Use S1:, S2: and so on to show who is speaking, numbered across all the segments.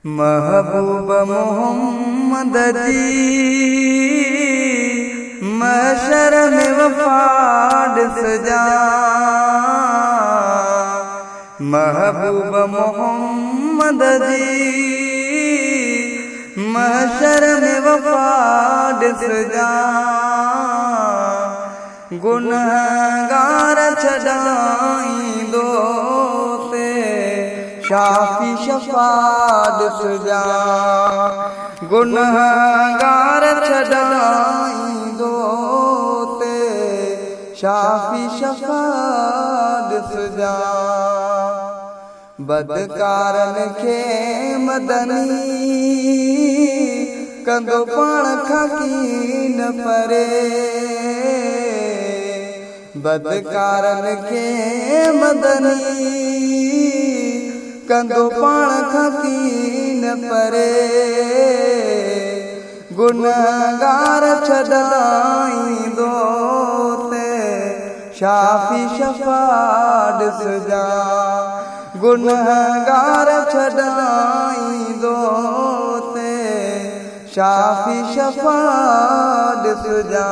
S1: महबूब मोहम्मद जी महशर में वफाद सजा। महबूब मोहम्मद जी महशर में वफाद सजा। गुनहगार छड़ाई दो शाफी शफाद सजा। गुनहगार छड़ाई दो शाफी शफाद सजा। बदकारन खे मदनी कंदो पाण खां न परे। बदकारन खे मदनी कंदो पाण खां न परे। गुनहगार छड़ाईंदो शाफी शफाद सजा। गुनहगार छड़ाईंदो शाफी शफाद सजा।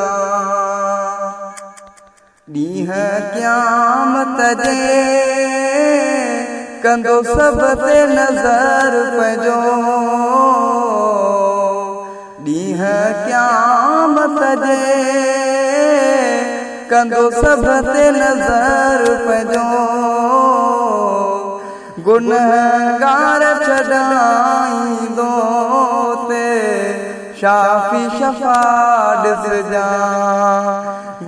S1: ॾींहुं क़यामत जे कंदो सब ते नज़र पंहिंजो। ॾींहुं क़यामत जे कंदो सब ते नज़र पंहिंजो। गुनहगार छड़ाईंदो शाफी शफाद सजा।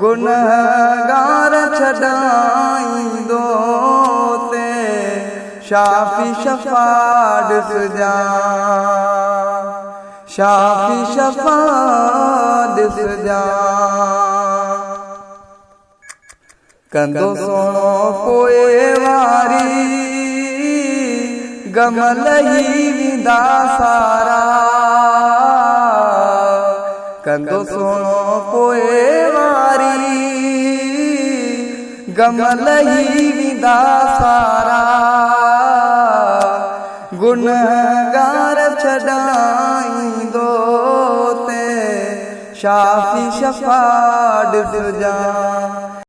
S1: गुनहगार छड़ाईंदो शाफी शफाद सजा। शाफी शफाद सजा। कंदो सोनो पोए वारी गमल ही विदा सारा। कंदो सोनो पोए वारी गमल ही विदा सारा। गुनहगार छड़ाईंदो शाफी शफाद सजा।